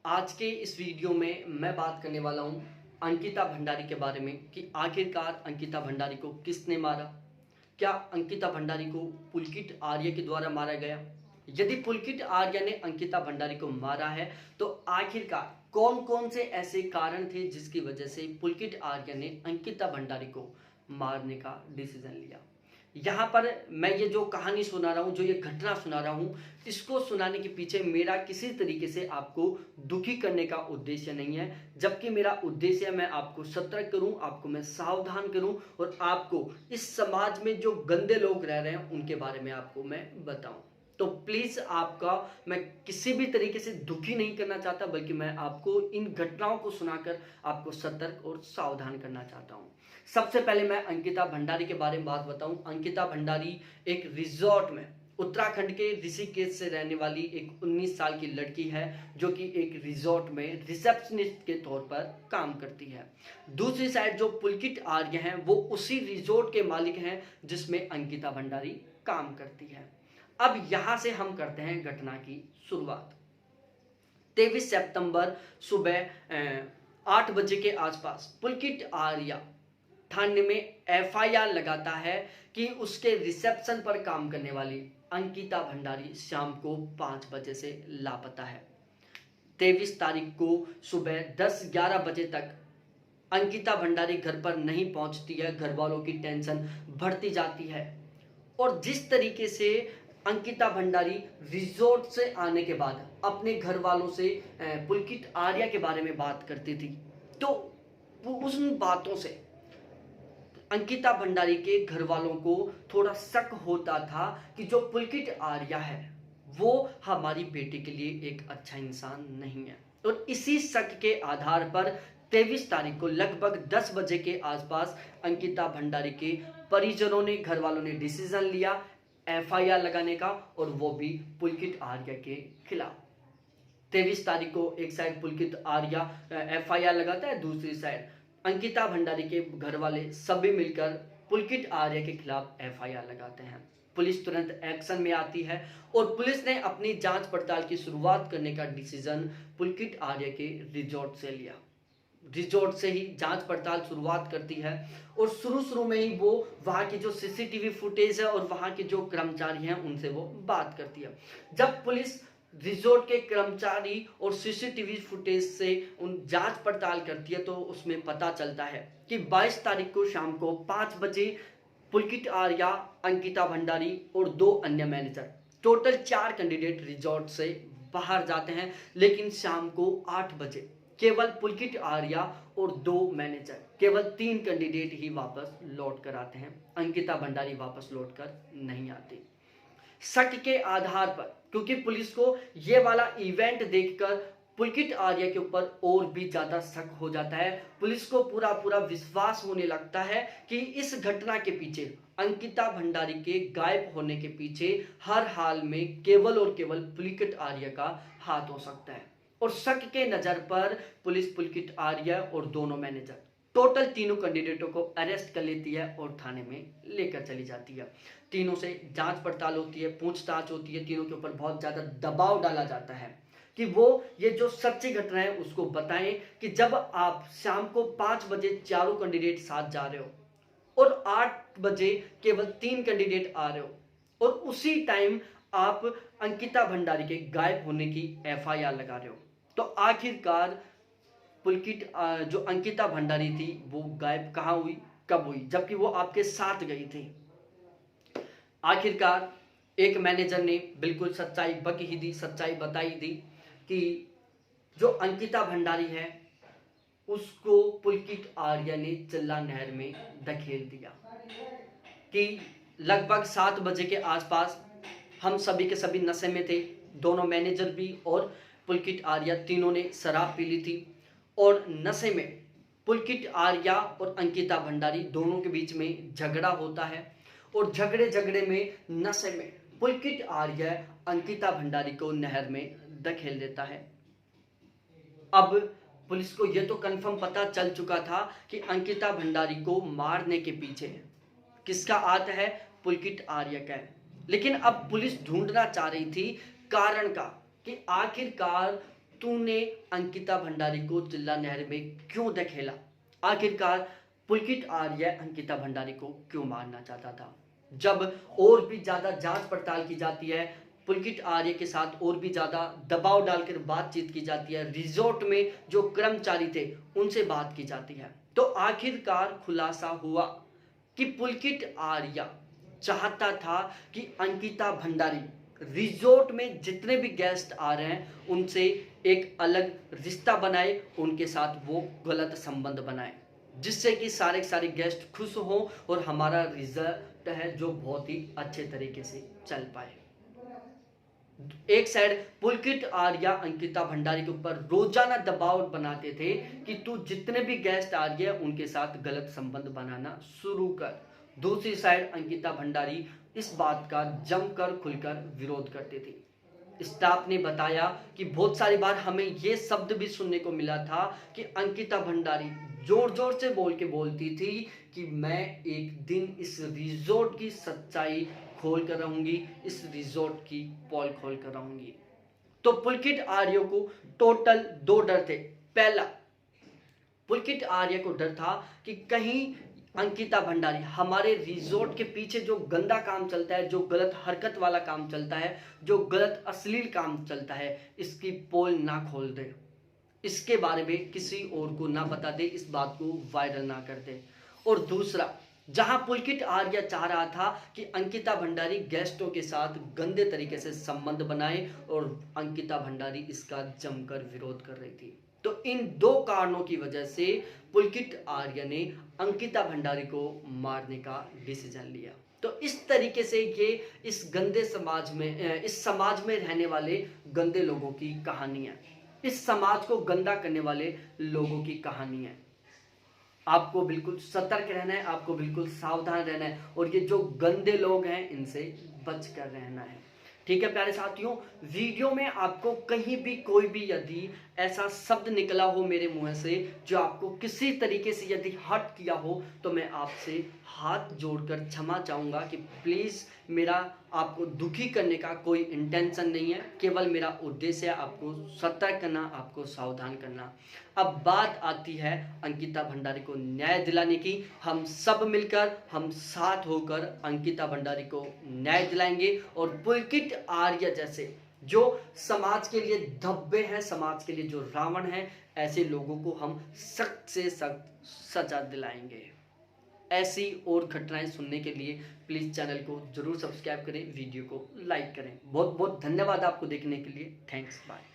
आज के इस वीडियो में मैं बात करने वाला हूं अंकिता भंडारी के बारे में कि आखिरकार अंकिता भंडारी को किसने मारा। क्या अंकिता भंडारी को पुलकित आर्य के द्वारा मारा गया? यदि पुलकित आर्य ने अंकिता भंडारी को मारा है तो आखिरकार कौन कौन से ऐसे कारण थे जिसकी वजह से पुलकित आर्य ने अंकिता भंडारी को मारने का डिसीजन लिया। यहाँ पर मैं ये जो कहानी सुना रहा हूँ, जो ये घटना सुना रहा हूँ, इसको सुनाने के पीछे मेरा किसी तरीके से आपको दुखी करने का उद्देश्य नहीं है, जबकि मेरा उद्देश्य मैं आपको सतर्क करूँ, आपको मैं सावधान करूँ और आपको इस समाज में जो गंदे लोग रह रहे हैं उनके बारे में आपको मैं बताऊँ। तो प्लीज़ आपका मैं किसी भी तरीके से दुखी नहीं करना चाहता, बल्कि मैं आपको इन घटनाओं को सुनाकर आपको सतर्क और सावधान करना चाहता हूँ। सबसे पहले मैं अंकिता भंडारी के बारे में बात बताऊं। अंकिता भंडारी एक रिजॉर्ट में उत्तराखंड के ऋषिकेश से रहने वाली एक 19 साल की लड़की है, जो कि एक रिजॉर्ट में रिसेप्शनिस्ट के तौर पर काम करती है। दूसरी साइड जो पुलकित आर्य हैं वो उसी रिजॉर्ट के मालिक हैं जिसमें अंकिता भंडारी काम करती है। अब यहां से हम करते हैं घटना की शुरुआत। 23 सितंबर सुबह 8 बजे के आसपास पुलकित आर्या थाने में एफआईआर लगाता है कि उसके रिसेप्शन पर काम करने वाली अंकिता भंडारी शाम को 5 बजे से लापता है। 23 तारीख को सुबह 10-11 बजे तक अंकिता भंडारी घर पर नहीं पहुंचती है। घर वालों की टेंशन बढ़ती जाती है और जिस तरीके से अंकिता भंडारी रिजॉर्ट से आने के बाद अपने घर वालों से पुलकित आर्या के बारे में बात करती थी, तो उन बातों से अंकिता भंडारी के घर वालों को थोड़ा शक होता था कि जो पुलकित आर्या है वो हमारी बेटी के लिए एक अच्छा इंसान नहीं है। और इसी शक के आधार पर 23 तारीख को लगभग 10 बजे के आसपास अंकिता भंडारी के परिजनों ने, घर वालों ने डिसीजन लिया एफआईआर लगाने का, और वो भी पुलकित आर्या के खिलाफ। 23 तारीख को एक साइड पुलकित आर्या एफआईआर लगाता है, दूसरी साइड अंकिता भंडारी के घर वाले सभी मिलकर पुलकित आर्य के खिलाफ एफआईआर लगाते हैं। पुलिस तुरंत एक्शन में आती है और पुलिस ने अपनी जांच पड़ताल की शुरुआत करने का डिसीजन पुलकित आर्य के रिजॉर्ट से लिया। रिजॉर्ट से ही जांच पड़ताल शुरुआत करती है और शुरू में ही वो वहां की जो सीसीटीवी फुटेज है और वहां के जो कर्मचारी हैं उनसे वो बात करती है। जब पुलिस रिजॉर्ट के कर्मचारी और सीसीटीवी फुटेज से उन जांच पड़ताल करती है तो उसमें पता चलता है कि 22 तारीख को शाम को 5 बजे पुलकित आर्या, अंकिता भंडारी और 2 अन्य मैनेजर, टोटल 4 कैंडिडेट रिजॉर्ट से बाहर जाते हैं, लेकिन शाम को 8 बजे केवल पुलकित आर्या और 2 मैनेजर, केवल 3 कैंडिडेट ही वापस लौट कर आते हैं। अंकिता भंडारी वापस लौट कर नहीं आती। शक के आधार पर, क्योंकि पुलिस को ये वाला इवेंट देखकर पुलकित आर्य के ऊपर और भी ज्यादा शक हो जाता है। पुलिस को पूरा पूरा विश्वास होने लगता है कि इस घटना के पीछे, अंकिता भंडारी के गायब होने के पीछे हर हाल में केवल और केवल पुलकित आर्य का हाथ हो सकता है। और शक के नजर पर पुलिस पुलकित आर्य और दोनों मैनेजर, टोटल तीनों कैंडिडेटों को अरेस्ट कर लेती है और थाने में लेकर चली जाती है। तीनों से जांच पड़ताल होती है, पूछताछ होती है, तीनों के ऊपर बहुत ज्यादा दबाव डाला जाता है कि वो ये जो सच्ची घटना है उसको बताएं कि जब आप शाम को 5 बजे चारों कैंडिडेट साथ जा रहे हो और 8 बजे केवल 3 कैंडिडेट आ रहे हो और उसी टाइम आप अंकिता भंडारी के गायब होने की एफआईआर लगा रहे हो, तो आखिरकार पुलकित जो अंकिता भंडारी थी वो गायब कहाँ हुई, कब हुई, जबकि वो आपके साथ गई थी। आखिरकार एक मैनेजर ने बिल्कुल सच्चाई बक ही दी, सच्चाई बताई दी कि जो अंकिता भंडारी है उसको पुलकित आर्य ने चिल्ला नहर में धकेल दिया। कि लगभग 7 बजे के आसपास हम सभी के सभी नशे में थे, दोनों मैनेजर भी और पुलकित आर्या, तीनों ने शराब पी ली थी और नशे में पुलकित आर्या और अंकिता भंडारी दोनों के बीच में झगड़ा होता है और झगड़े में नशे में पुलकित आर्य अंकिता भंडारी को नहर में धकेल देता है। अब पुलिस को यह तो कंफर्म पता चल चुका था कि अंकिता भंडारी को मारने के पीछे किसका हाथ है, पुलकित आर्य का है। लेकिन अब पुलिस ढूंढना चाह रही थी कारण का कि आखिरकार तूने अंकिता भंडारी को चिल्ला नहर में क्यों धकेला? आखिरकार पुलकित आर्य अंकिता भंडारी को क्यों मारना चाहता था? जब और भी ज्यादा जांच पड़ताल की जाती है, पुलकित आर्य के साथ और भी ज्यादा दबाव डालकर बातचीत की जाती है, रिजॉर्ट में जो कर्मचारी थे उनसे बात की जाती है, तो आखिरकार खुलासा हुआ कि पुलकित आर्य चाहता था कि अंकिता भंडारी रिजॉर्ट में जितने भी गेस्ट आ रहे हैं उनसे एक अलग रिश्ता बनाए, उनके साथ वो गलत संबंध बनाए, जिससे कि सारे के सारे गेस्ट खुश हों और हमारा रिजल्ट है जो बहुत ही अच्छे तरीके से चल पाए। एक साइड पुलकित आर्य अंकिता भंडारी के ऊपर रोजाना दबाव बनाते थे कि तू जितने भी गेस्ट आ रही है उनके साथ गलत संबंध बनाना शुरू कर। दूसरी साइड अंकिता भंडारी इस बात का जमकर खुलकर विरोध करती थी। स्टाफ ने बताया कि बहुत सारी बार हमें ये शब्द भी सुनने को मिला था कि अंकिता भंडारी जोर जोर से बोल के बोलती थी कि मैं एक दिन इस रिजॉर्ट की सच्चाई खोल कर रहूंगी, इस रिजॉर्ट की पोल खोल कर रहूंगी। तो पुलकित आर्य को टोटल दो डर थे। पहला, पुलकित आर्य को डर था कि कहीं अंकिता भंडारी हमारे रिजॉर्ट के पीछे जो गंदा काम चलता है, जो गलत हरकत वाला काम चलता है, जो गलत अश्लील काम चलता है, इसकी पोल ना खोल दे, इसके बारे में किसी और को ना बता दे, इस बात को वायरल ना कर दे। और दूसरा, जहां पुलकित आर्य चाह रहा था कि अंकिता भंडारी गेस्टों के साथ गंदे तरीके से संबंध बनाए और अंकिता भंडारी इसका जमकर विरोध कर रही थी। तो इन दो कारणों की वजह से पुलकित आर्य ने अंकिता भंडारी को मारने का डिसीजन लिया। तो इस तरीके से ये इस गंदे समाज में, इस समाज में रहने वाले गंदे लोगों की कहानी है, इस समाज को गंदा करने वाले लोगों की कहानी है। आपको बिल्कुल सतर्क रहना है, आपको बिल्कुल सावधान रहना है और ये जो गंदे लोग हैं इनसे बच कर रहना है। ठीक है प्यारे साथियों, वीडियो में आपको कहीं भी कोई भी यदि ऐसा शब्द निकला हो मेरे मुंह से जो आपको किसी तरीके से यदि हर्ट किया हो तो मैं आपसे हाथ जोड़कर क्षमा चाहूँगा कि प्लीज़ मेरा आपको दुखी करने का कोई इंटेंशन नहीं है, केवल मेरा उद्देश्य है आपको सतर्क करना, आपको सावधान करना। अब बात आती है अंकिता भंडारी को न्याय दिलाने की। हम सब मिलकर, हम साथ होकर अंकिता भंडारी को न्याय दिलाएंगे और पुलकित आर्य जैसे जो समाज के लिए धब्बे हैं, समाज के लिए जो रावण हैं, ऐसे लोगों को हम सख्त से सख्त सजा दिलाएंगे। ऐसी और घटनाएं सुनने के लिए प्लीज़ चैनल को जरूर सब्सक्राइब करें, वीडियो को लाइक करें। बहुत बहुत धन्यवाद आपको देखने के लिए। Thanks, bye.